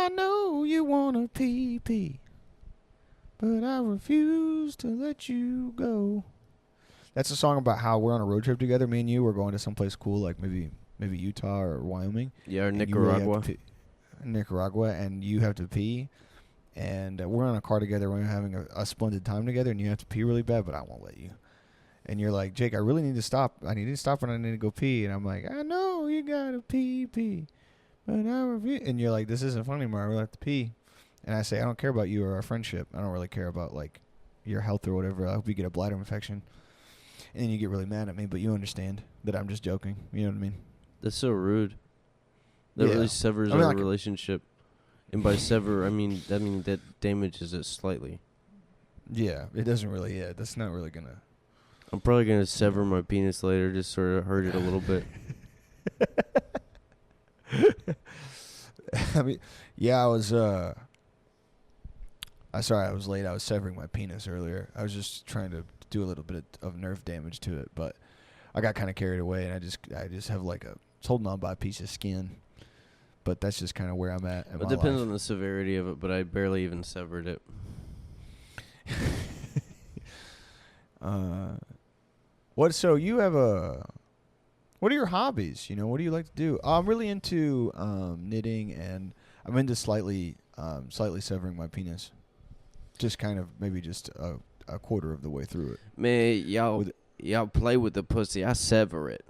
I know you want a pee, but I refuse to let you go. That's a song about how we're on a road trip together. Me and you, we're going to someplace cool, like maybe Utah or Wyoming. Yeah, or and you Nicaragua. really Nicaragua, and you have to pee. And we're on a car together. We're having a splendid time together, and you have to pee really bad, but I won't let you. And you're like, Jake, I really need to stop. I need to stop, and I need to go pee. And I'm like, I know you gotta pee, but I refuse. And you're like, this isn't funny anymore. I really have to pee. And I say, I don't care about you or our friendship. I don't really care about like your health or whatever. I hope you get a bladder infection. And then you get really mad at me, but you understand that I'm just joking. You know what I mean? That's so rude. That really severs our relationship. And by sever, I mean that damages it slightly. Yeah, it doesn't really. Yeah, that's not really gonna. I'm probably gonna sever my penis later, just sort of hurt it a little bit. I mean, yeah, I was. Sorry, I was late. I was severing my penis earlier. I was just trying to do a little bit of nerve damage to it, but I got kind of carried away, and I just have like it's holding on by a piece of skin. But that's just kind of where I'm at. It depends on the severity of it, but I barely even severed it. So you have what are your hobbies? You know, what do you like to do? I'm really into knitting, and I'm into slightly severing my penis. Just kind of maybe just a quarter of the way through it. Man, y'all play with the pussy. I sever it.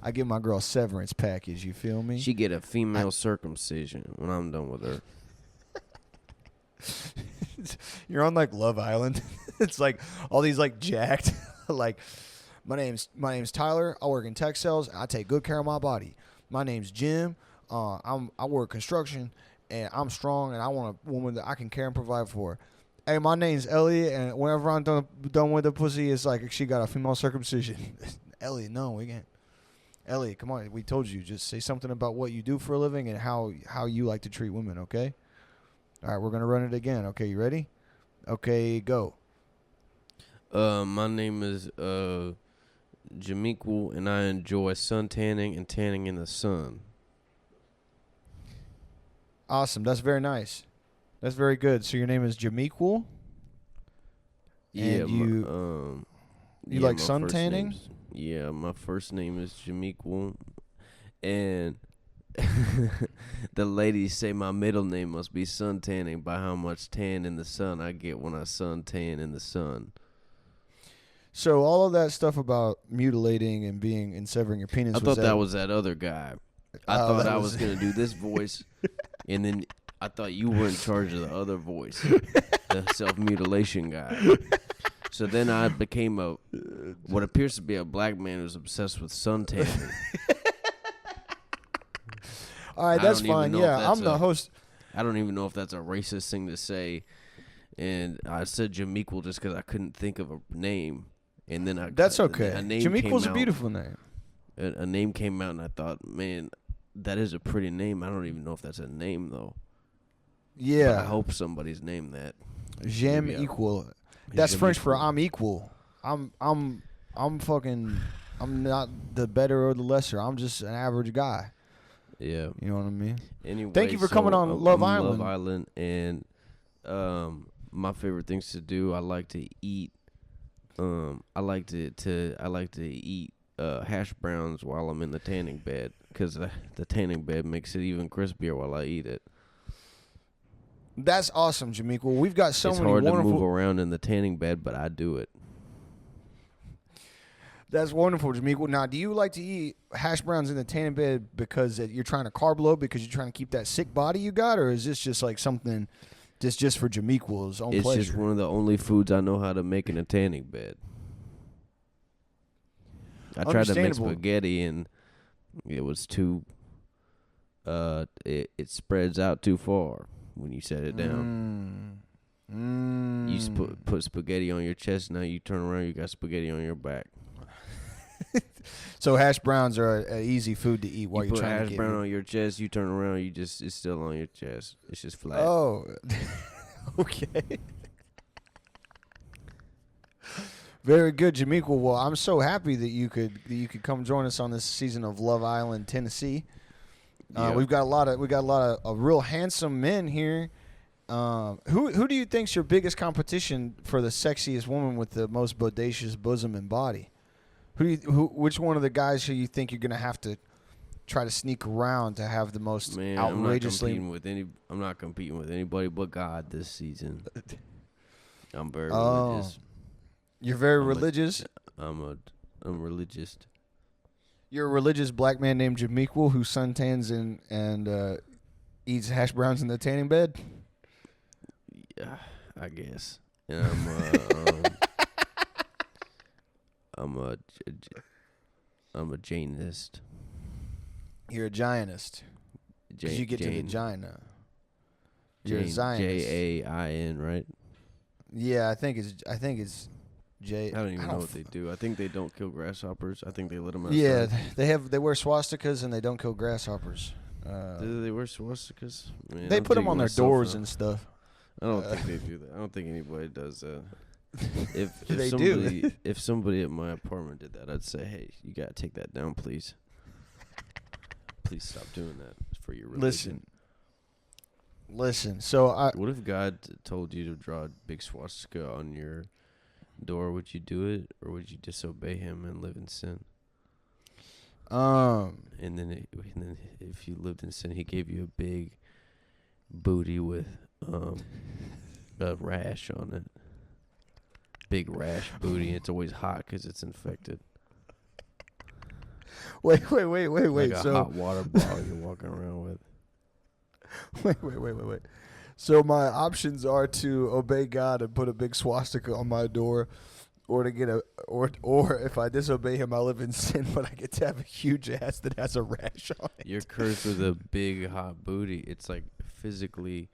I give my girl a severance package, you feel me? She get a female circumcision when I'm done with her. You're on like Love Island. It's like all these like jacked like my name's Tyler. I work in tech sales. I take good care of my body. My name's Jim. I work construction, and I'm strong, and I want a woman that I can care and provide for. Hey, my name's Elliot, and whenever I'm done with the pussy, it's like she got a female circumcision. Elliot, no, we can't. Elliot, come on. We told you. Just say something about what you do for a living and how you like to treat women, okay? All right, we're going to run it again. Okay, you ready? Okay, go. My name is Jamiquel, and I enjoy sun tanning and tanning in the sun. Awesome. That's very nice. That's very good. So your name is Jamiquel? Yeah. And you like sun tanning? Yeah, my first name is Jamiquel, and the ladies say my middle name must be sun tanning by how much tan in the sun I get when I sun tan in the sun. So all of that stuff about mutilating and severing your penis. I thought that was that other guy. I thought I was gonna do this voice, and then I thought you were in charge of the other voice, the self-mutilation guy. So then I became what appears to be a black man who's obsessed with sun tanning. All right, that's fine. Yeah, I'm the host. I don't even know if that's a racist thing to say. And I said Jamiquel just because I couldn't think of a name. And then that's okay. Jamiquel's a beautiful name. A name came out, and I thought, man, that is a pretty name. I don't even know if that's a name though. Yeah, but I hope somebody's named that. J'aime equal. That's French for I'm equal. I'm not the better or the lesser. I'm just an average guy. Yeah. You know what I mean? Anyway, thank you for coming on Love Island. Love Island, and my favorite things to do, I like to eat. I like to eat hash browns while I'm in the tanning bed, because the tanning bed makes it even crispier while I eat it. That's awesome, Jamiquel. We've got so many wonderful... It's hard to move around in the tanning bed, but I do it. That's wonderful, Jamiquel. Now, do you like to eat hash browns in the tanning bed because you're trying to carb load, because you're trying to keep that sick body you got, or is this just like something just for Jamiquel's own pleasure? It's just one of the only foods I know how to make in a tanning bed. I tried to make spaghetti, and it was too... It spreads out too far when you set it down. You put spaghetti on your chest, now you turn around, you got spaghetti on your back. So hash browns are an easy food to eat while you're trying to get... You put hash brown on your chest, you turn around, it's still on your chest. It's just flat. Oh, okay. Very good, Jamiquel. Well, I'm so happy that you could come join us on this season of Love Island, Tennessee. Yeah. We got a lot of real handsome men here. Who do you think's your biggest competition for the sexiest woman with the most bodacious bosom and body? Which one of the guys who you think you're gonna have to try to sneak around to have the most outrageously? I'm not competing with anybody but God this season. I'm very religious. You're very religious. I'm religious. You're a religious black man named Immaculate who suntans and eats hash browns in the tanning bed. Yeah, I guess. And I'm a Jainist. You're a Giantist. Because you get to the Gina. You're a Zionist. Jain, right? Yeah, I think it's J. I don't even know what they do. I think they don't kill grasshoppers. I think they let them outside. Yeah, they wear swastikas and they don't kill grasshoppers. Do they wear swastikas? Man, they put them on their doors and stuff. I don't think they do that. I don't think anybody does that. If somebody at my apartment did that, I'd say, hey, you gotta take that down, please. Please stop doing that for your religion. Listen. So what if God told you to draw a big swastika on your door? Would you do it, or would you disobey Him and live in sin? And then if you lived in sin, He gave you a big booty with a rash on it. Big rash booty. It's always hot because it's infected. Wait. Like a hot water bottle you're walking around with. Wait. So my options are to obey God and put a big swastika on my door, or to get or if I disobey Him, I live in sin, but I get to have a huge ass that has a rash on it. You're cursed with a big hot booty. It's like physically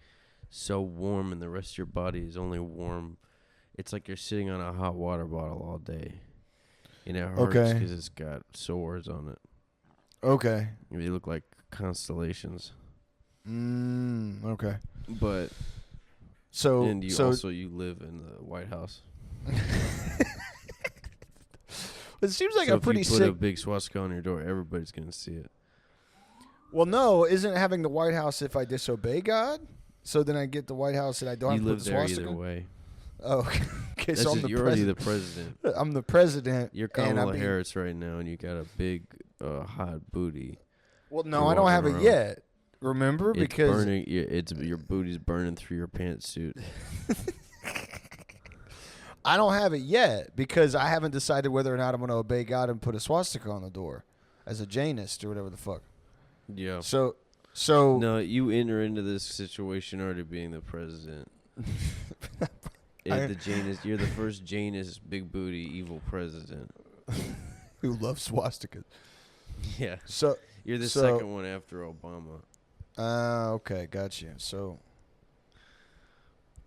so warm, and the rest of your body is only warm. It's like you're sitting on a hot water bottle all day. And it hurts because it's got sores on it. Okay. They look like constellations. Okay. But you live in the White House. It seems like so a pretty if you sick. put a big swastika on your door, everybody's gonna see it. Well, no, isn't having the White House if I disobey God? So then I get the White House and I don't have to put the swastika. You live there either way. Oh, okay. So you're already the president. I'm the president. You're Kamala Harris right now, and you got a big hot booty. Well, no, I don't have it yet. Remember, it's because burning. Your booty's burning through your pantsuit. I don't have it yet because I haven't decided whether or not I'm going to obey God and put a swastika on the door as a Jainist or whatever the fuck. Yeah. So no, you enter into this situation already being the president. The Jainist, you're the first Jainist, big booty, evil president who loves swastikas. Yeah. So you're the second one after Obama. Okay, got you. So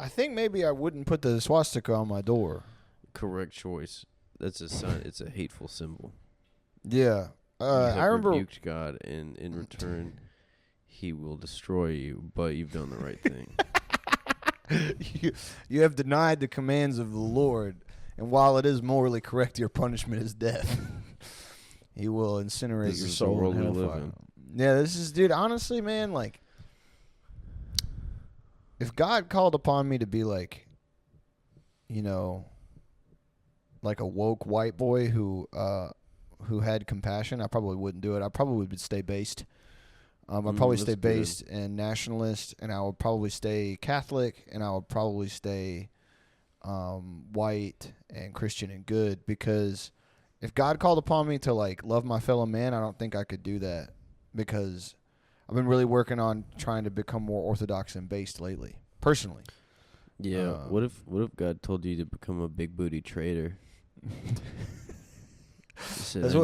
I think maybe I wouldn't put the swastika on my door. Correct choice. That's a sign. It's a hateful symbol. Yeah. I remember rebuked God, and in return, He will destroy you. But you've done the right thing. You have denied the commands of the Lord, and while it is morally correct, your punishment is death. He will incinerate your soul in hellfire. Yeah, this is, dude, honestly, man, like, if God called upon me to be like, you know, like a woke white boy who had compassion, I probably wouldn't do it. I probably would stay based. I'd probably stay based and nationalist, and I would probably stay Catholic, and I would probably stay white and Christian and good, because if God called upon me to like love my fellow man, I don't think I could do that, because I've been really working on trying to become more orthodox and based lately, personally. Yeah. What if God told you to become a big booty trader? He said,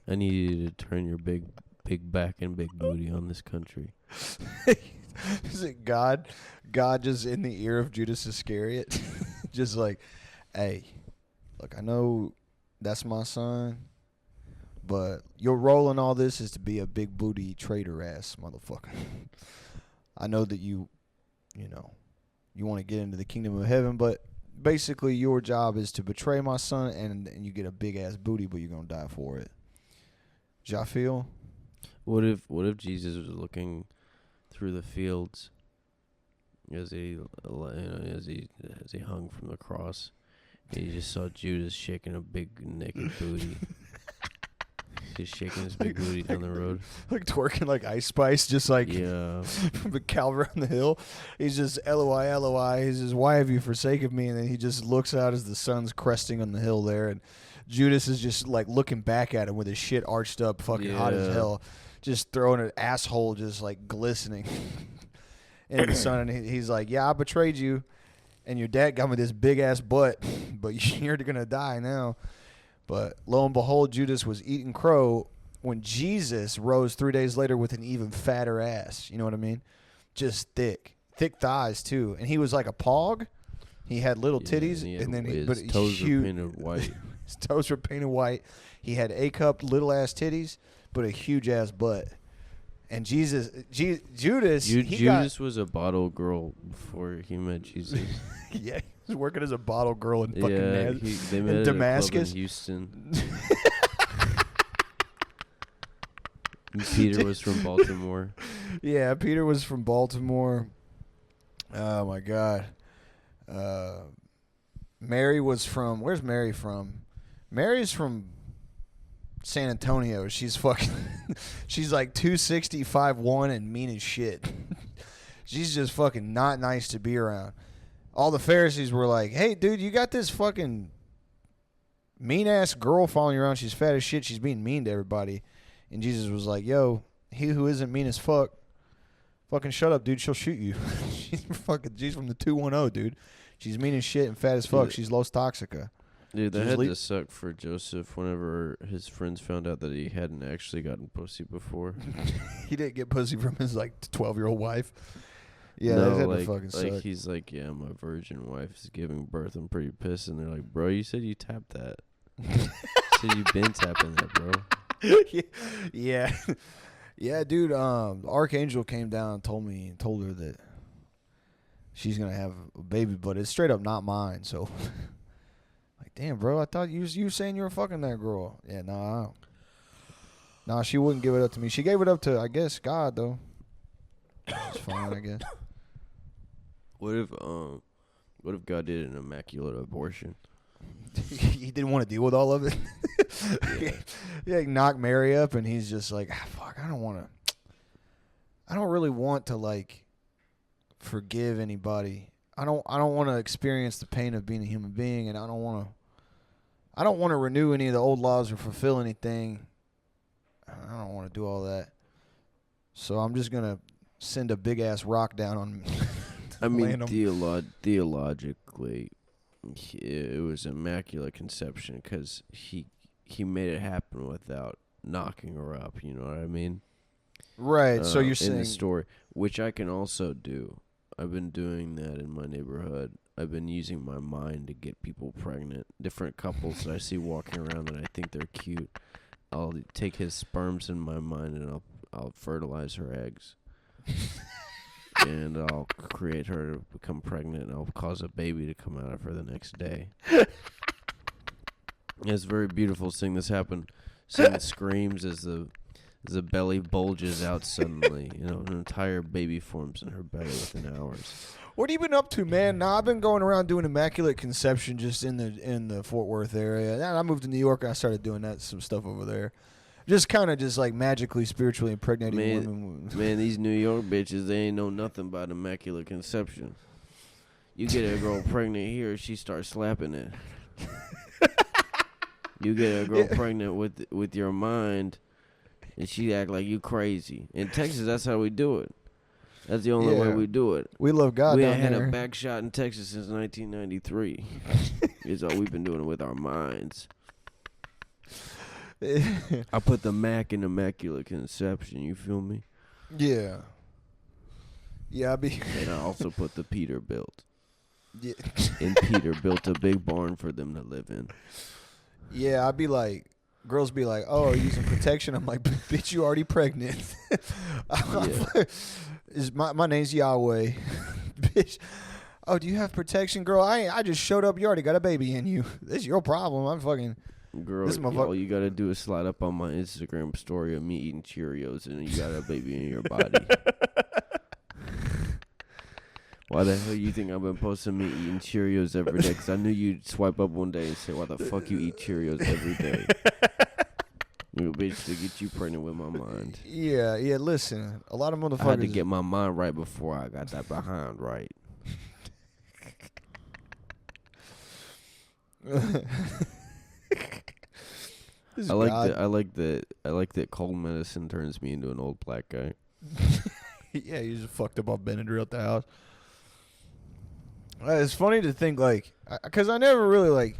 I need you to turn your big back and big booty on this country. Is it God just in the ear of Judas Iscariot? Just like, hey, look, I know that's my son, but your role in all this is to be a big booty traitor ass motherfucker. I know that you want to get into the kingdom of heaven, but basically your job is to betray my son, and you get a big ass booty, but you're going to die for it. Does y'all feel? What if Jesus was looking through the fields as he hung from the cross? And he just saw Judas shaking a big naked booty. Just shaking his big booty down the road. Like twerking like Ice Spice, just like from the Calvary on the hill. He's just LOI, LOI. He says, why have you forsaken me? And then he just looks out as the sun's cresting on the hill there. And Judas is just like looking back at him with his shit arched up, fucking hot as hell. Just throwing an asshole just like glistening in the sun. And he's like, yeah, I betrayed you. And your dad got me this big ass butt, but you're going to die now. But lo and behold, Judas was eating crow when Jesus rose 3 days later with an even fatter ass. You know what I mean? Just thick thighs too. And he was like a pog. He had little titties, and then his toes were painted white. His toes were painted white. He had A-cup little ass titties, but a huge ass butt. And Judas, Judas was a bottle girl before he met Jesus. Yeah, he was working as a bottle girl in fucking they met in Damascus, in Houston. Peter was from Baltimore. Yeah, Peter was from Baltimore. Oh my God. Mary was from. Where's Mary from? Mary's from San Antonio. She's fucking. She's like 260, 5'1", and mean as shit. She's just fucking not nice to be around. All the Pharisees were like, "Hey, dude, you got this fucking mean ass girl following you around. She's fat as shit. She's being mean to everybody." And Jesus was like, "Yo, he who isn't mean as fuck, fucking shut up, dude. She'll shoot you." She's from the 210, dude. She's mean as shit and fat as fuck. She's Los Toxica. Dude, that had to suck for Joseph whenever his friends found out that he hadn't actually gotten pussy before. He didn't get pussy from his, like, 12-year-old wife. Yeah, no, that had like, to fucking suck. He's like, yeah, my virgin wife is giving birth. I'm pretty pissed. And they're like, bro, you said you tapped that. You said you've been tapping that, bro. Yeah. Yeah, dude, Archangel came down and told her that she's going to have a baby, but it's straight up not mine, so... Like, damn, bro, I thought you were saying you were fucking that girl. Yeah, nah. Nah, she wouldn't give it up to me. She gave it up to, I guess, God, though. It's fine, I guess. What if God did an immaculate abortion? He didn't want to deal with all of it. Yeah, he knocked Mary up, and he's just like, fuck, I don't really want to, like, forgive anybody. I don't want to experience the pain of being a human being, and I don't want to renew any of the old laws or fulfill anything. I don't want to do all that. So I'm just going to send a big-ass rock down on me. I mean, theologically, it was immaculate conception because he made it happen without knocking her up, you know what I mean? Right, so you're saying... In the story, which I can also do. I've been doing that in my neighborhood. I've been using my mind to get people pregnant. Different couples that I see walking around that I think they're cute. I'll take his sperms in my mind and I'll fertilize her eggs. And I'll create her to become pregnant and I'll cause a baby to come out of her the next day. It's very beautiful seeing this happen. Seeing screams as the belly bulges out suddenly. You know, an entire baby forms in her belly within hours. What have you been up to, man? Nah, I've been going around doing immaculate conception just in the Fort Worth area. And I moved to New York and I started doing some stuff over there. Just kind of just like magically, spiritually impregnating women. Man, these New York bitches, they ain't know nothing about immaculate conception. You get a girl pregnant here, she starts slapping it. You get a girl pregnant with your mind, and she act like you crazy. In Texas, that's how we do it. That's the only way we do it. We love God. We ain't had there. a back shot in Texas since 1993. Is all we've been doing it with our minds. I put the Mac in immaculate conception. You feel me? Yeah. Yeah, And I also put the Peter built. Yeah. And Peter built a big barn for them to live in. Yeah, I'd be like, girls be like, "Oh, are you using protection?" I'm like, "Bitch, you already pregnant." My name's Yahweh. Bitch. Oh, do you have protection, girl? I just showed up. You already got a baby in you. This is your problem. Girl, This motherfucker. all you gotta do is slide up on my Instagram story of me eating Cheerios, and you got a baby in your body. Why the hell you think I've been posting me eating Cheerios every day? Because I knew you'd swipe up one day and say, why the fuck you eat Cheerios every day? You bitch, to get you pregnant with my mind. Yeah, listen. A lot of motherfuckers. I had to get my mind right before I got that behind right. I like that cold medicine turns me into an old black guy. Yeah, you just fucked up on Benadryl at the house. It's funny to think, like, because I never really, like,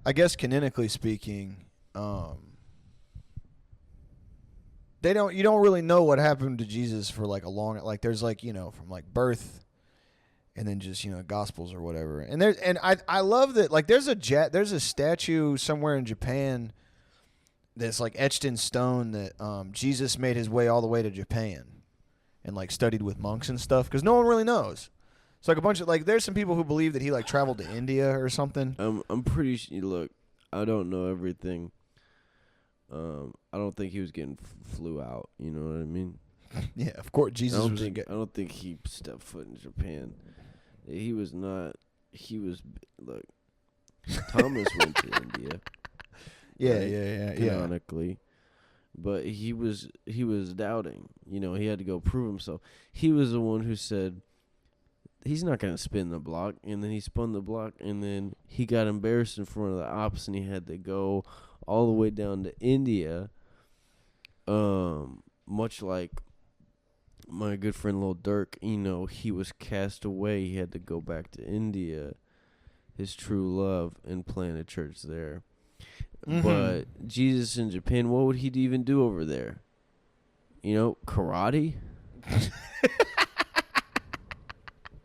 I guess canonically speaking, you don't really know what happened to Jesus for like a long, like, there's like, from like birth and then just, gospels or whatever. And I love that, like, there's a statue somewhere in Japan that's like etched in stone that Jesus made his way all the way to Japan and like studied with monks and stuff, because no one really knows. It's like a bunch of, like, there's some people who believe that he like traveled to India or something. I'm pretty sure. Look, I don't know everything. I don't think he was getting flew out. You know what I mean? Yeah, of course. Jesus was. I don't think he stepped foot in Japan. He was not. He was. Look, Thomas went to India. Yeah. Canonically. But he was doubting. He had to go prove himself. He was the one who said he's not going to spin the block, and then he spun the block, and then he got embarrassed in front of the ops, and he had to go all the way down to India. Much like my good friend Lil Durk, he was cast away. He had to go back to India, his true love, and plant a church there. Mm-hmm. But Jesus in Japan, what would he even do over there? Karate?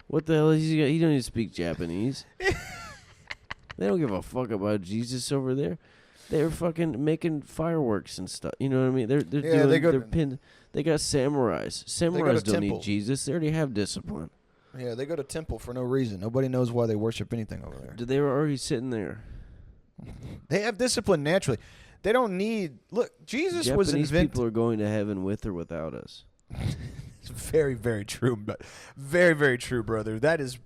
What the hell is he got? He don't even speak Japanese. They don't give a fuck about Jesus over there. They're fucking making fireworks and stuff. You know what I mean? They're doing. They got samurais. Samurais don't need Jesus. They already have discipline. Yeah, they go to temple for no reason. Nobody knows why they worship anything over there. They were already sitting there. They have discipline naturally. They don't need. Look, Jesus was invented. Japanese people are going to heaven with or without us. It's very, very true, but very, very true, brother. That is,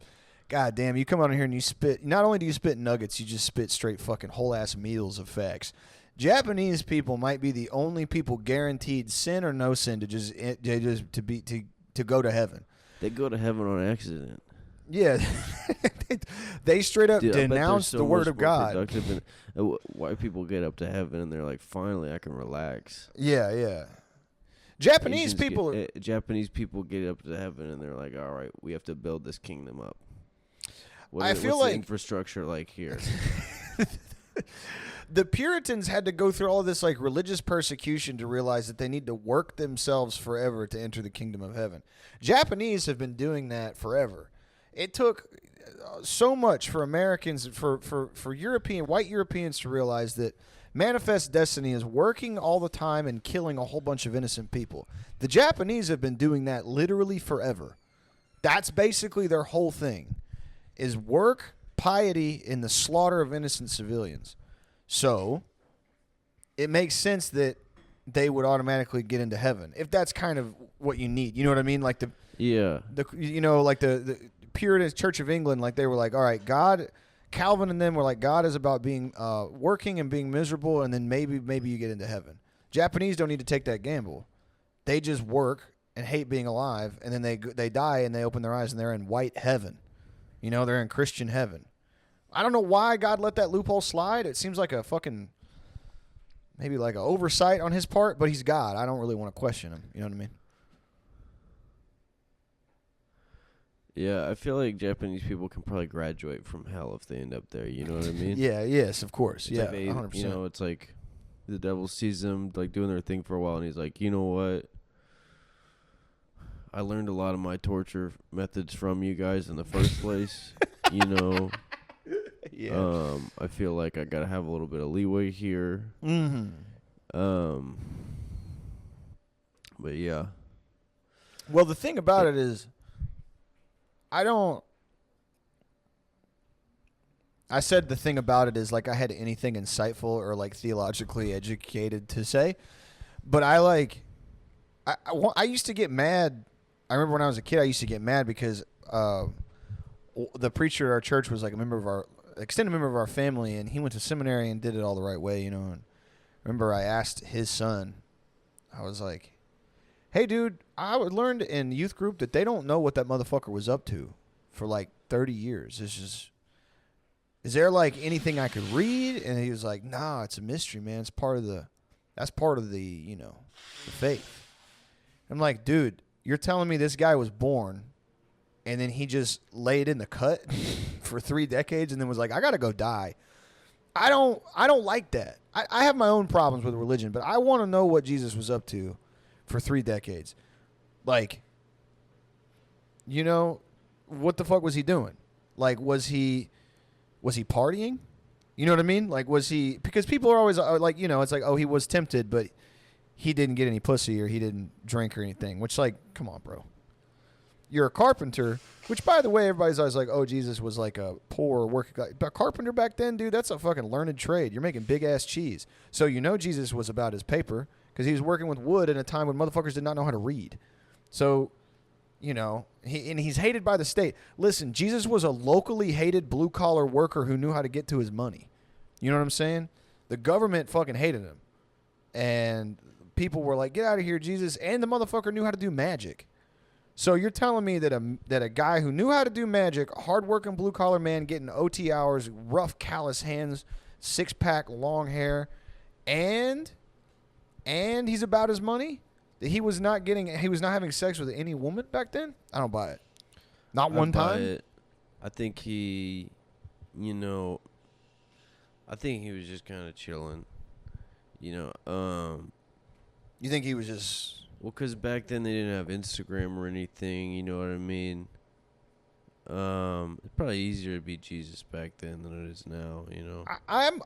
god damn. You come out here and you spit. Not only do you spit nuggets, you just spit straight fucking whole ass meals of facts. Japanese people might be the only people guaranteed, sin or no sin, to go to heaven. They go to heaven on accident. Yeah, they straight up denounce the word of God. White people get up to heaven and they're like, finally, I can relax. Yeah. Japanese people get up to heaven and they're like, all right, we have to build this kingdom up. I feel like the infrastructure like here. The Puritans had to go through all this like religious persecution to realize that they need to work themselves forever to enter the kingdom of heaven. Japanese have been doing that forever. It took so much for Americans, for white Europeans to realize that manifest destiny is working all the time and killing a whole bunch of innocent people. The Japanese have been doing that literally forever. That's basically their whole thing, is work, piety, and the slaughter of innocent civilians. So it makes sense that they would automatically get into heaven if that's kind of what you need. You know what I mean? Like the Puritan Church of England, like they were like, all right, God, Calvin and them were like, God is about being working and being miserable, and then maybe you get into heaven. Japanese don't need to take that gamble. They just work and hate being alive, and then they die and they open their eyes and they're in white heaven. They're in Christian heaven. I don't know why God let that loophole slide. It seems like a fucking, maybe like an oversight on his part, but he's God. I don't really want to question him. You know what I mean? Yeah, I feel like Japanese people can probably graduate from hell if they end up there. You know what I mean? Yeah, yes, of course. It's 100%. It's like the devil sees them like doing their thing for a while, and he's like, you know what? I learned a lot of my torture methods from you guys in the first place. Yeah. I feel like I gotta have a little bit of leeway here. Mm-hmm. But yeah. Well, the thing about it is, I I said the thing about it is like I had anything insightful or like theologically educated to say, but I used to get mad. I remember when I was a kid, I used to get mad because the preacher at our church was like a member of our extended member of our family, and he went to seminary and did it all the right way, you know. And I remember I asked his son, I was like, "Hey, dude, I learned in youth group that they don't know what that motherfucker was up to for like 30 years. It's just, is there like anything I could read?" And he was like, "Nah, it's a mystery, man. It's part of the, that's part of the, you know, the faith." I'm like, dude, you're telling me this guy was born and then he just laid in the cut for 3 decades and then was like, "I gotta go die." I don't like that. I have my own problems with religion, but I want to know what Jesus was up to for 3 decades. Like, you know, what the fuck was he doing? Like, was he partying? You know what I mean? Like, was he, because people are always like, you know, it's like, oh, he was tempted, but he didn't get any pussy or he didn't drink or anything, which, like, come on, bro. You're a carpenter, which, by the way, everybody's always like, oh, Jesus was like a poor working guy. But carpenter back then, dude, that's a fucking learned trade. You're making big-ass cheese. So you know Jesus was about his paper because he was working with wood in a time when motherfuckers did not know how to read. So, you know, he's hated by the state. Listen, Jesus was a locally hated blue-collar worker who knew how to get to his money. You know what I'm saying? The government fucking hated him. And people were like, "Get out of here, Jesus." And the motherfucker knew how to do magic. So you're telling me that a guy who knew how to do magic, hard-working blue-collar man getting OT hours, rough, callous hands, six-pack, long hair, and he's about his money? That he was not having sex with any woman back then? I don't buy it. Not one time? It. I think he, you know, I think he was just kind of chilling. You know, You think he was just... Well, because back then they didn't have Instagram or anything, you know what I mean? It's probably easier to be Jesus back then than it is now, you know?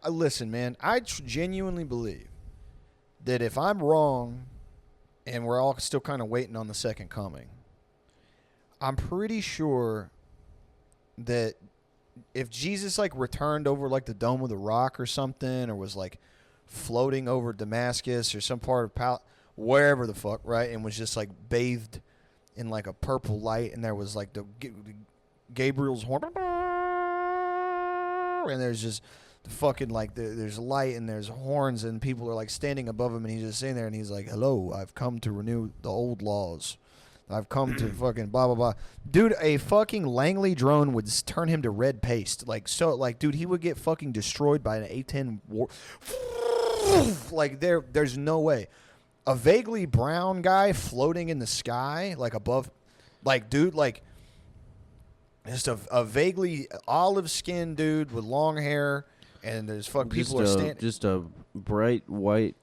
Listen, man, I genuinely believe that if I'm wrong and we're all still kind of waiting on the second coming, I'm pretty sure that if Jesus, like, returned over, like, the Dome of the Rock or something, or was, like, floating over Damascus or some part of wherever the fuck, right, and was just, like, bathed in, like, a purple light, and there was, like, the Gabriel's horn, and there's just the fucking, like, there's light and there's horns, and people are, like, standing above him, and he's just sitting there, and he's like, "Hello, I've come to renew the old laws. I've come to fucking blah, blah, blah." Dude, a fucking Langley drone would turn him to red paste. Like, so, like, dude, he would get fucking destroyed by an A-10 war. Like, there's no way. A vaguely brown guy floating in the sky, like, above, like, dude, like, just a vaguely olive-skinned dude with long hair, and there's fucking people are standing. Just a bright white,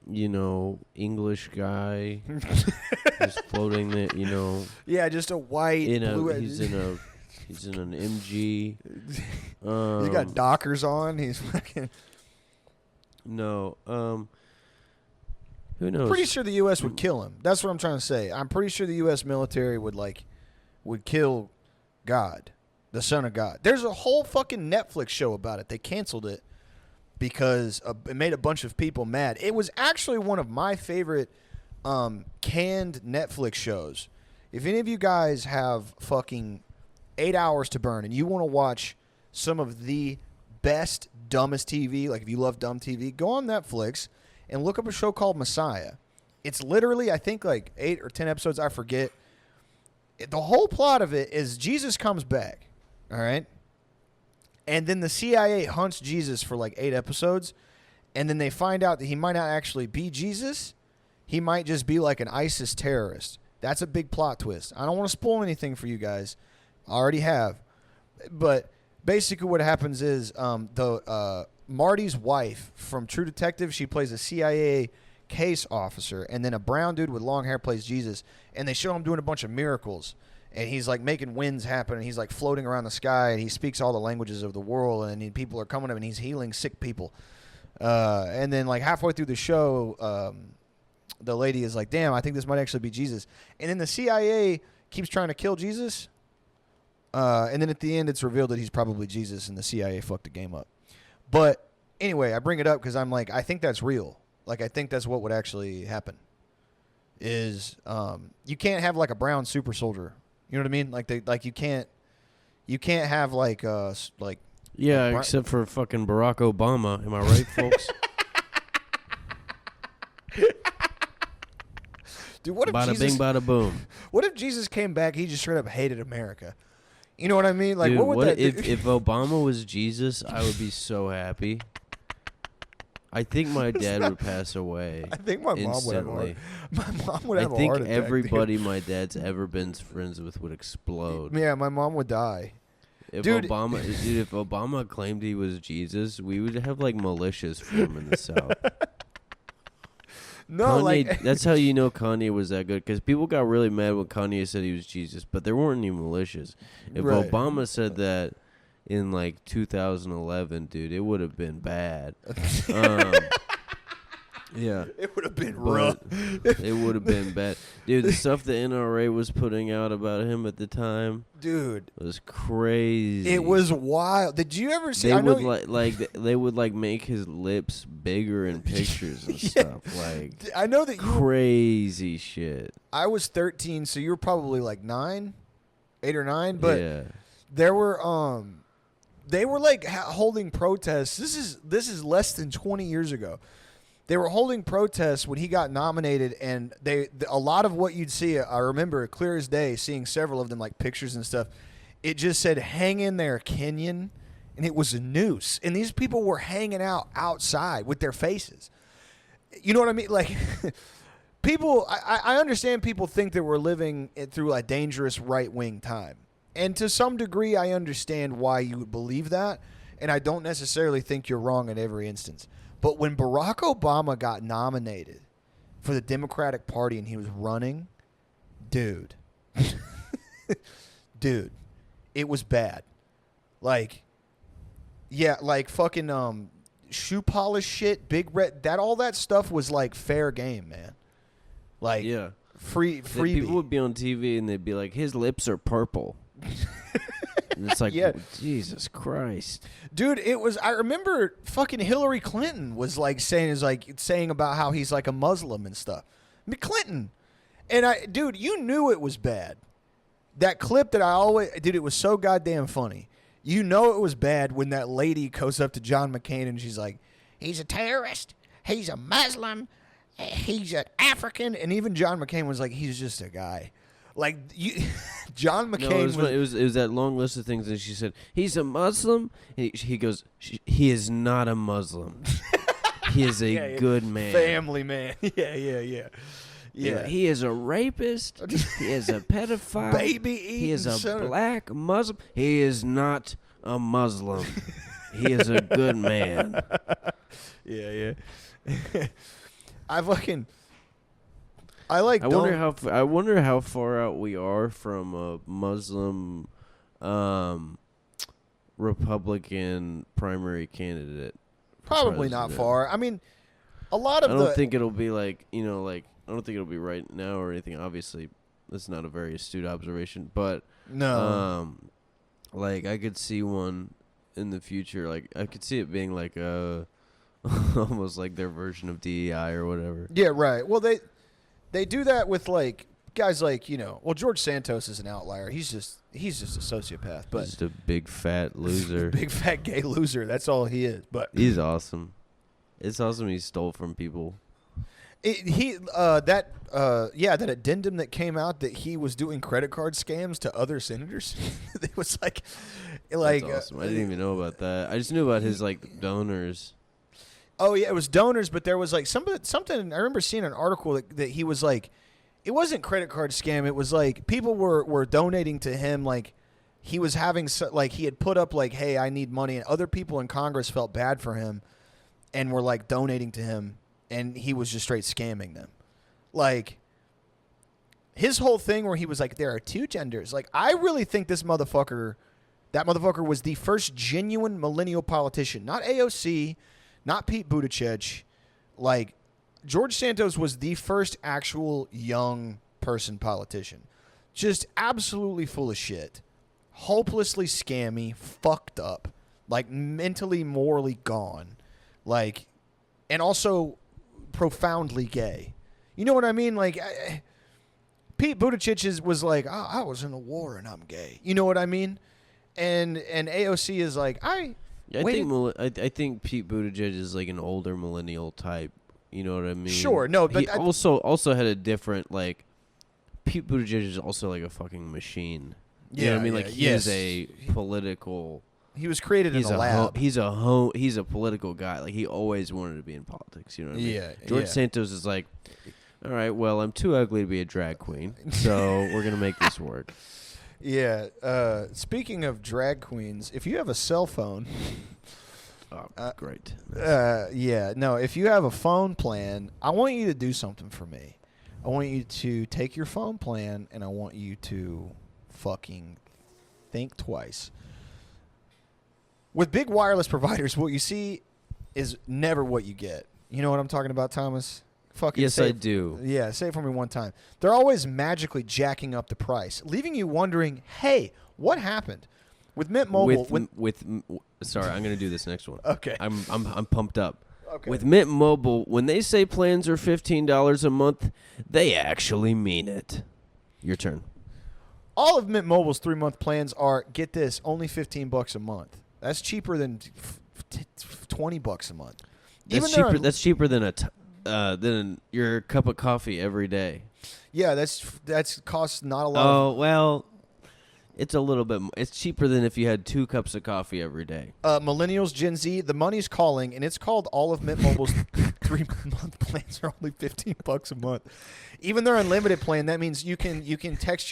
you know, English guy just floating there, you know. Yeah, just a white blue. He's in an MG. He's got Dockers on. He's fucking. No. Who knows? Pretty sure the U.S. would kill him. That's what I'm trying to say. I'm pretty sure the U.S. military would kill God, the Son of God. There's a whole fucking Netflix show about it. They canceled it because it made a bunch of people mad. It was actually one of my favorite canned Netflix shows. If any of you guys have fucking 8 hours to burn and you want to watch some of the best, dumbest TV, like if you love dumb TV, go on Netflix and look up a show called Messiah. It's literally, I think, like 8 or 10 episodes. I forget. The whole plot of it is Jesus comes back, all right? And then the CIA hunts Jesus for like 8 episodes, and then they find out that he might not actually be Jesus. He might just be like an ISIS terrorist. That's a big plot twist. I don't want to spoil anything for you guys. I already have. But basically what happens is Marty's wife from True Detective, she plays a CIA case officer, and then a brown dude with long hair plays Jesus, and they show him doing a bunch of miracles, and he's like making winds happen, and he's like floating around the sky, and he speaks all the languages of the world, and people are coming to him, and he's healing sick people. And then like halfway through the show, the lady is like, "Damn, I think this might actually be Jesus." And then the CIA keeps trying to kill Jesus, And then at the end, it's revealed that he's probably Jesus, and the CIA fucked the game up. But anyway, I bring it up because I'm like, I think that's real. Like, I think that's what would actually happen. Is you can't have like a brown super soldier. You know what I mean? Like you can't have like yeah, except for fucking Barack Obama. Am I right, folks? Dude, what if bada Jesus, bing, bada boom. What if Jesus came back? He just straight up hated America. You know what I mean? Like, Dude, what would that do? If Obama was Jesus, I would be so happy. I think my dad would pass away. I think my mom would have a heart. My mom would have a heart attack. I think everybody my dad's ever been friends with would explode. Yeah, my mom would die. If Obama claimed he was Jesus, we would have like militias form in the South. No, Kanye, like that's how you know Kanye was that good, because people got really mad when Kanye said he was Jesus, but there weren't any militias. If right. Obama said that in like 2011, dude, it would have been bad. Yeah, it would have been rough. It would have been bad, dude. The stuff the NRA was putting out about him at the time, dude, was crazy. It was wild. Did you ever see? They would make his lips bigger in pictures and stuff. Like, I know that crazy shit. I was 13, so you were probably like 8 or 9, but yeah. There were they were like holding protests. This is less than 20 years ago. They were holding protests when he got nominated, and a lot of what you'd see, I remember clear as day, seeing several of them, like pictures and stuff. It just said, "Hang in there, Kenyon," and it was a noose. And these people were hanging out outside with their faces. You know what I mean? Like, people, I understand people think that we're living through a dangerous right-wing time. And to some degree, I understand why you would believe that, and I don't necessarily think you're wrong in every instance. But when Barack Obama got nominated for the Democratic Party and he was running, dude, it was bad. Like, yeah, like fucking shoe polish shit, big red, all that stuff was like fair game, man. Like, yeah, free. People would be on TV and they'd be like, his lips are purple. And it's like, yeah. Jesus Christ, dude! I remember fucking Hillary Clinton was like saying about how he's like a Muslim and stuff. I mean, Clinton, and dude, you knew it was bad. That clip that it was so goddamn funny. You know it was bad when that lady goes up to John McCain and she's like, "He's a terrorist. He's a Muslim. He's an African." And even John McCain was like, "He's just a guy." Like, John McCain it was that long list of things, and she said, "He's a Muslim." He goes, "He is not a Muslim. He is a good man, family man." Yeah. He is a rapist. He is a pedophile. Baby eating. He is a black Muslim. He is not a Muslim. He is a good man. Yeah. I wonder how far out we are from a Muslim Republican primary candidate. Probably not far. I mean, a lot of I don't think it'll be like, I don't think it'll be right now or anything. Obviously, that's not a very astute observation, but no. Like, I could see one in the future. Like, I could see it being like almost like their version of DEI or whatever. Yeah, right. Well, they do that with like guys like, George Santos is an outlier. He's just a sociopath, but just a big fat loser. Big fat gay loser. That's all he is. But he's awesome. It's awesome he stole from people. That addendum that came out that he was doing credit card scams to other senators. It was like that's awesome. I didn't even know about that. I just knew about his like donors. Oh yeah, it was donors, but there was like something. I remember seeing an article that he was like, it wasn't credit card scam. It was like people were donating to him. Like he was having he had put up like, "Hey, I need money," and other people in Congress felt bad for him and were like donating to him, and he was just straight scamming them. Like his whole thing where he was like, "There are two genders." Like, I really think that motherfucker was the first genuine millennial politician, not AOC. Not Pete Buttigieg. Like, George Santos was the first actual young person politician. Just absolutely full of shit. hopelessly scammy, fucked up, like mentally, morally gone, like, and also profoundly gay. You know what I mean? Like, Pete Buttigieg was like, I was in a war and I'm gay. You know what I mean? And AOC is like, I think Pete Buttigieg is like an older millennial type. You know what I mean? Sure, no, but he also had a different, like, Pete Buttigieg is also like a fucking machine. You know what I mean? Like, he is a political. He was created in a lab. He's a political guy. Like, he always wanted to be in politics. You know what I mean? Yeah. George Santos is like, all right, well, I'm too ugly to be a drag queen, so we're gonna make this work. Yeah. Speaking of drag queens, if you have a cell phone. Great. Yeah. No, if you have a phone plan, I want you to do something for me. I want you to take your phone plan and I want you to fucking think twice. With big wireless providers, what you see is never what you get. You know what I'm talking about, Thomas? Fucking yes, I do. Yeah, say it for me one time. They're always magically jacking up the price, leaving you wondering, hey, what happened? With Mint Mobile, sorry, I'm gonna do this next one. Okay. I'm pumped up. Okay. With Mint Mobile, when they say plans are $15 a month, they actually mean it. Your turn. All of Mint Mobile's 3-month plans are, get this, only $15 a month. That's cheaper than $20 a month. That's cheaper than than your cup of coffee every day. Yeah, that's costs not a lot. Oh, well, it's a little bit. It's cheaper than if you had 2 cups of coffee every day. Millennials, Gen Z, the money's calling, and it's called all of Mint Mobile's 3-month plans are only $15 a month. Even their unlimited plan, that means you can text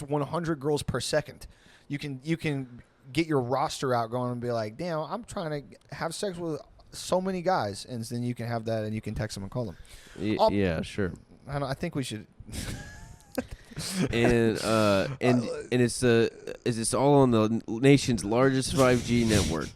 100 girls per second. You can get your roster out going and be like, damn, I'm trying to have sex with so many guys, and then you can have that and you can text them and call them. Yeah, sure. I think we should. and it's all on the nation's largest 5G network.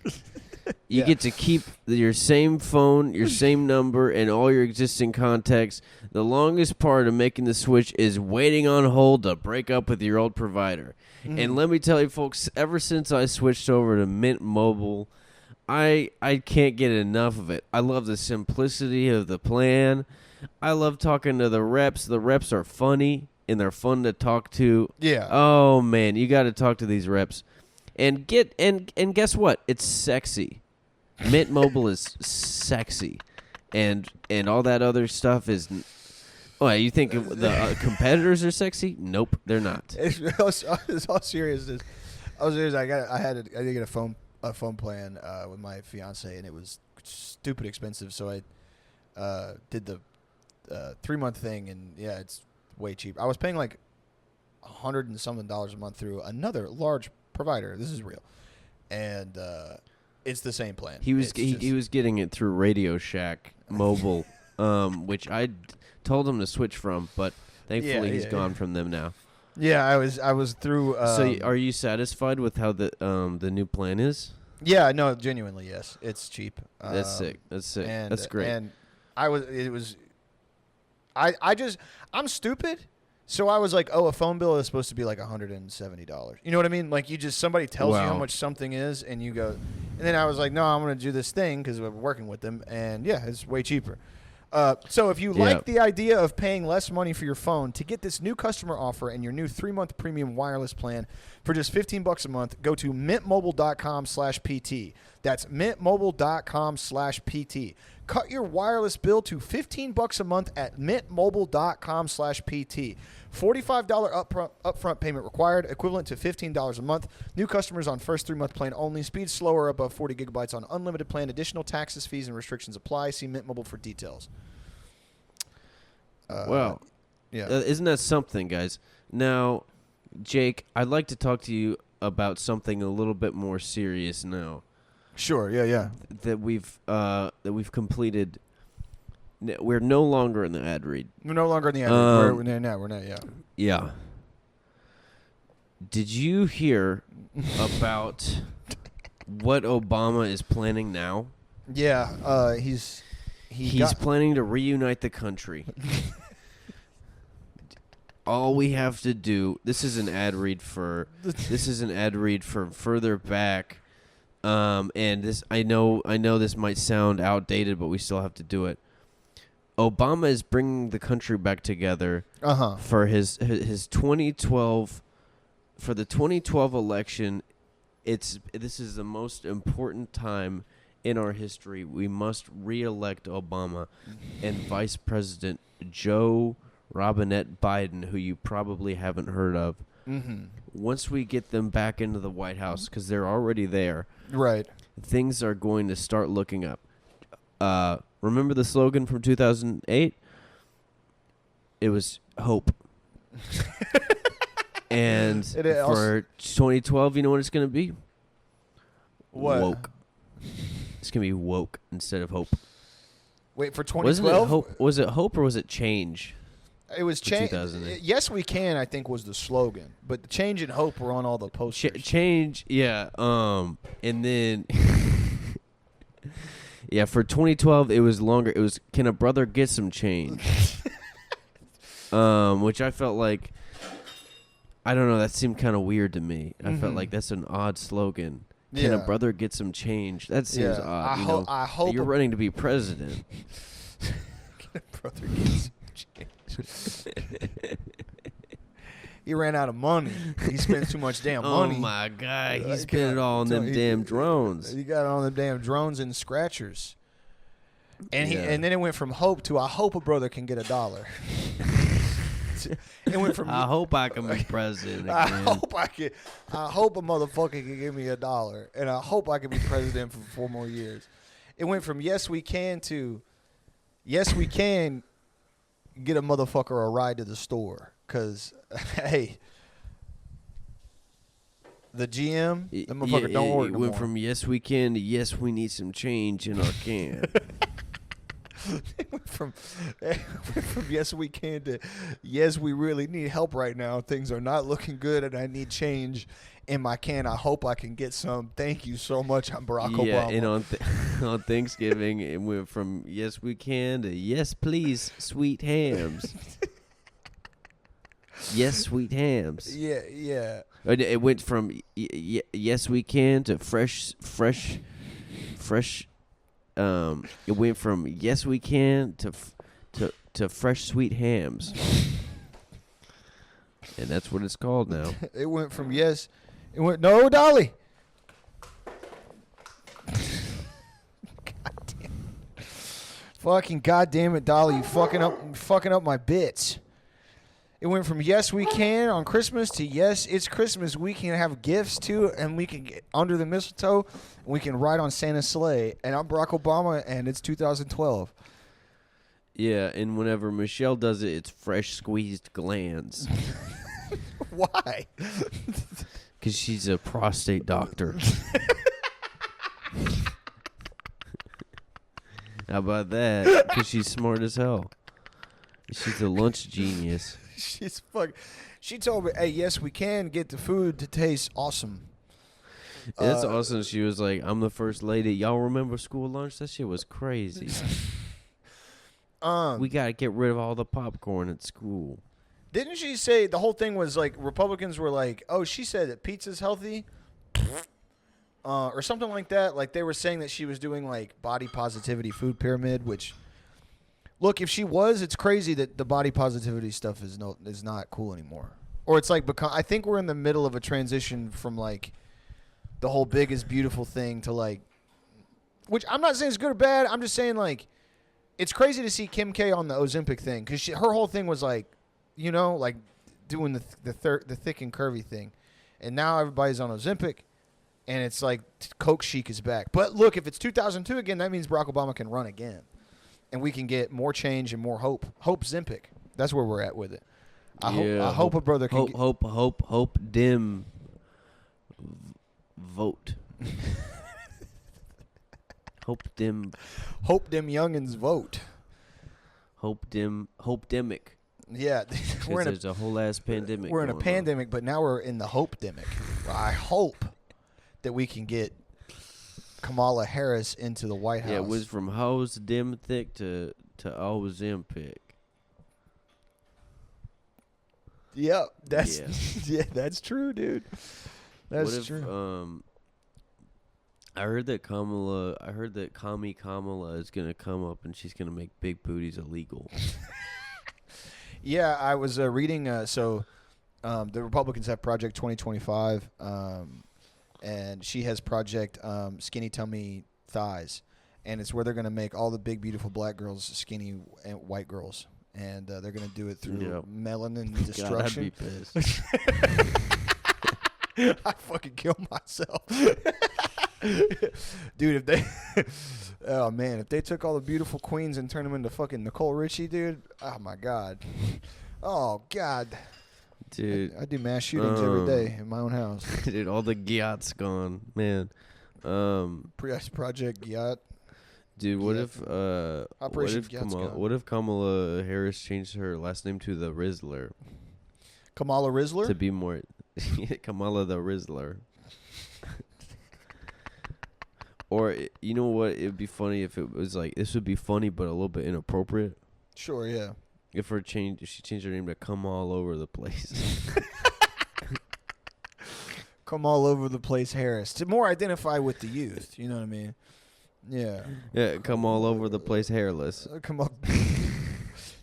You get to keep your same phone, your same number, and all your existing contacts. The longest part of making the switch is waiting on hold to break up with your old provider. And let me tell you, folks, ever since I switched over to Mint Mobile, I can't get enough of it. I love the simplicity of the plan. I love talking to the reps. The reps are funny, and they're fun to talk to. Yeah. Oh, man, you got to talk to these reps. And guess what? It's sexy. Mint Mobile is sexy. And all that other stuff is... Oh, you think the competitors are sexy? Nope, they're not. It's all seriousness. I had to get a phone plan with my fiance, and it was stupid expensive. So I did the 3-month thing, and yeah, it's way cheap. I was paying like $100 and something a month through another large provider. This is real, and it's the same plan. He was getting it through Radio Shack Mobile, which I told him to switch from, but thankfully he's gone from them now. Yeah, I was through. So are you satisfied with how the new plan is? Yeah, no, genuinely, yes. It's cheap. That's sick. That's sick. That's great. And I'm stupid. So I was like, oh, a phone bill is supposed to be like $170. You know what I mean? Like somebody tells you how much something is, and you go, and then I was like, no, I'm going to do this thing because we're working with them, and yeah, it's way cheaper. So if you like the idea of paying less money for your phone, to get this new customer offer and your new 3-month premium wireless plan for just $15 a month, go to mintmobile.com/PT. That's mintmobile.com/PT. Cut your wireless bill to $15 a month at mintmobile.com/PT. $45 upfront payment required, equivalent to $15 a month. New customers on first 3-month plan only. Speed slower above 40 gigabytes on unlimited plan. Additional taxes, fees, and restrictions apply. See Mint Mobile for details. Yeah. Isn't that something, guys? Now, Jake, I'd like to talk to you about something a little bit more serious now. Sure. Yeah. That we've completed. We're no longer in the ad read. We're no longer in the ad read. We're not. Yeah. Yeah. Did you hear about what Obama is planning now? Yeah. He's planning to reunite the country. all we have to do. This is an ad read for further back. And this I know this might sound outdated, but we still have to do it. Obama is bringing the country back together for his 2012 for the 2012 election. This is the most important time in our history. We must re-elect Obama and Vice President Joe Robinette Biden, who you probably haven't heard of. Mm-hmm. Once we get them back into the White House, because they're already there, right? Things are going to start looking up. Remember the slogan from 2008? It was hope. And for 2012, you know what it's going to be? What? Woke. It's going to be woke instead of hope. Wait, for 2012? Was it hope or was it change? It was change. Yes, we can, I think, was the slogan. But the change and hope were on all the posters. Change, yeah. And then, yeah, for 2012, it was longer. It was, can a brother get some change? Which I felt like, I don't know, that seemed kind of weird to me. I felt like that's an odd slogan. Can a brother get some change? That seems odd. I hope you're running to be president. Can a brother get some change? He ran out of money. He spent too much damn money. Oh my God, he spent it all on them damn drones. He got it on them damn drones and scratchers. And and then it went from hope to I hope a brother can get $1. It went from I hope I can be president again. I hope a motherfucker can give me $1, and I hope I can be president for 4 more years. It went from yes we can to yes we can get a motherfucker a ride to the store. Because, hey, the GM, the motherfucker don't work no more. It went from yes we can to yes we need some change in our can. It went from yes we can to yes we really need help right now. Things are not looking good and I need change in my can. I hope I can get some. Thank you so much. I'm Barack Obama. Yeah, and on Thanksgiving, it went from yes we can to yes please sweet hams. Yes, sweet hams. Yeah, yeah. It went from yes we can to fresh. It went from yes we can to fresh sweet hams, and that's what it's called now. It went from yes. It went no, Dolly. Fucking goddamn it, Dolly! You fucking up my bits. It went from yes we can on Christmas to yes it's Christmas. We can have gifts too, and we can get under the mistletoe, and we can ride on Santa's sleigh. And I'm Barack Obama, and it's 2012. Yeah, and whenever Michelle does it, it's fresh squeezed glands. Why? Because she's a prostate doctor. How about that? Because she's smart as hell. She's a lunch genius. She's fuck. She told me, "Hey, yes, we can get the food to taste awesome." That's awesome. She was like, "I'm the first lady." Y'all remember school lunch? That shit was crazy. We gotta get rid of all the popcorn at school. Didn't she say the whole thing was like Republicans were like, "Oh, she said that pizza's healthy," or something like that? Like they were saying that she was doing like body positivity food pyramid, which. Look, if she was, it's crazy that the body positivity stuff is not cool anymore. Or it's like I think we're in the middle of a transition from like the whole big is beautiful thing to like, which I'm not saying is good or bad. I'm just saying like it's crazy to see Kim K on the Ozempic thing because her whole thing was like, you know, like doing the thick and curvy thing, and now everybody's on Ozempic, and it's like Coke Chic is back. But look, if it's 2002 again, that means Barack Obama can run again. And we can get more change and more hope. Hope Zempic. That's where we're at with it. I hope a brother can hope dim vote. Hope dim youngins vote. Hope demic. Yeah, there's a whole ass pandemic. We're in a pandemic, but now we're in the hope demic. I hope that we can get Kamala Harris into the White House. Yeah, it was from hose dim thick to Ozempic. Yep, that's Yeah. yeah, that's true, dude. That's What if, true. I heard that Commie Kamala is gonna come up and she's gonna make big booties illegal. Yeah, I was reading. The Republicans have Project 2025, and she has Project Skinny Tummy Thighs, and it's where they're going to make all the big, beautiful black girls skinny and white girls, and they're going to do it through melanin destruction. God, I'd be pissed. I fucking kill myself. Dude, if they oh man, if they took all the beautiful queens and turned them into fucking Nicole Richie, dude, oh my god. Oh god. Dude, I do mass shootings every day in my own house. dude, all the gyat's gone, man. Project Gyat. Dude, what Gyat. if Operation Gyat's gone. what if Kamala Harris changed her last name to the Rizzler Kamala Rizzler? to be more Kamala the Rizzler? Or you know what? It'd be funny if it was like this would be funny but a little bit inappropriate. Sure, yeah. If she changed her name to Come All Over the Place. Come all over the place, Harris. To more identify with the youth, you know what I mean? Yeah. Yeah, Come All Over the Place Hairless. Come on.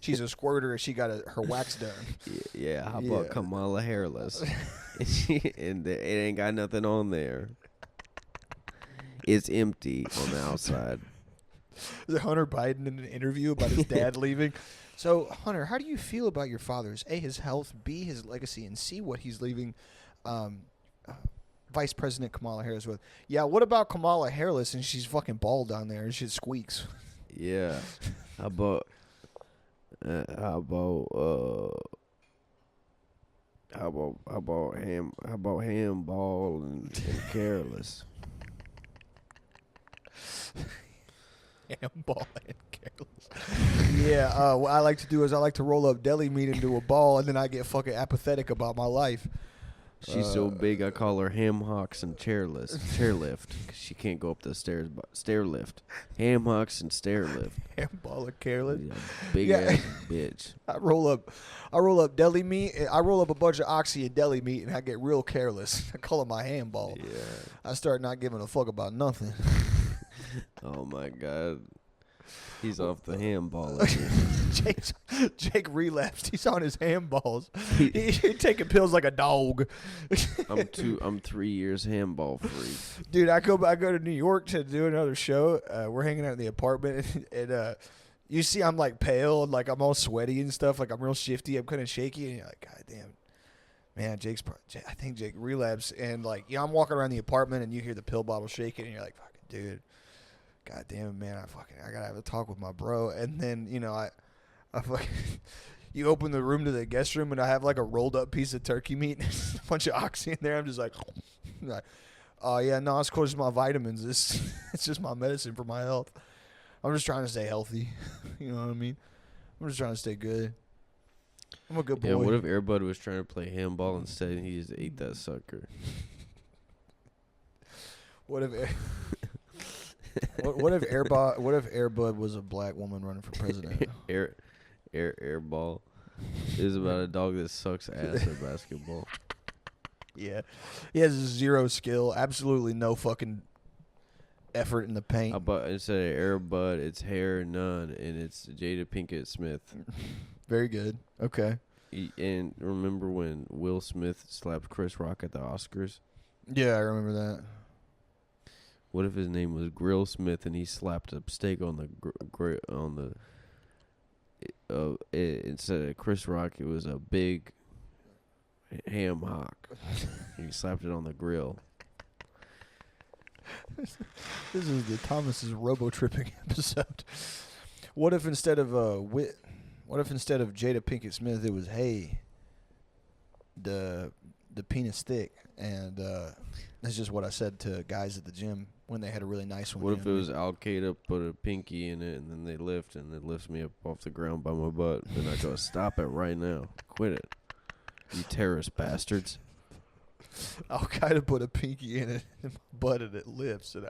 She's a squirter. She got her wax done. Yeah, how about Kamala Hairless? and it ain't got nothing on there. It's empty on the outside. Is it Hunter Biden in an interview about his dad leaving? So, Hunter, how do you feel about your father's A, his health, B, his legacy, and C, what he's leaving Vice President Kamala Harris with? Yeah, what about Kamala Hairless and she's fucking bald down there and shit squeaks? Yeah. How about Handball and Careless? Handball and Careless. Yeah, what I like to do is I like to roll up deli meat into a ball and then I get fucking apathetic about my life. She's so big I call her Ham Hocks and Chairlift because she can't go up the stairs. Stair lift, Ham Hocks and stair lift. Handball and Careless. Yeah, big ass bitch. I roll up deli meat. I roll up a bunch of oxy and deli meat, and I get real careless. I call it my handball. Yeah. I start not giving a fuck about nothing. Oh my god. He's off the handball. Jake relapsed. He's on his handballs. He's taking pills like a dog. I'm 3 years handball free. Dude, I go to New York to do another show. We're hanging out in the apartment, and you see I'm like pale and like I'm all sweaty and stuff. Like I'm real shifty. I'm kind of shaky, and you're like, God damn, man, I think Jake relapsed. And like, I'm walking around the apartment, and you hear the pill bottle shaking, and you're like, fucking dude. God damn it, man! I gotta have a talk with my bro. And then I fucking you open the room to the guest room, and I have like a rolled up piece of turkey meat, and a bunch of oxy in there. I'm just like, oh yeah, no, it's cool. It's my vitamins. It's just my medicine for my health. I'm just trying to stay healthy. You know what I mean? I'm just trying to stay good. I'm a good boy. Yeah. What if Airbud was trying to play handball instead, and he just ate that sucker? What if Airbud was a black woman running for president? Airball is about a dog that sucks ass at basketball. Yeah, he has zero skill, absolutely no fucking effort in the paint. How about instead of Airbud, it's Hair None, and it's Jada Pinkett Smith. Very good. Okay. And remember when Will Smith slapped Chris Rock at the Oscars? Yeah, I remember that. What if his name was Grill Smith and he slapped a steak on instead of Chris Rock, it was a big ham hock. He slapped it on the grill. This is the Thomas's robo-tripping episode. What if instead of Jada Pinkett Smith, it was the penis thick, and that's just what I said to guys at the gym when they had a really nice one. What if it was Al Qaeda put a pinky in it and then they lift and it lifts me up off the ground by my butt? Then I go, stop it right now. Quit it. You terrorist bastards. Al Qaeda put a pinky in my butt and it lifts. And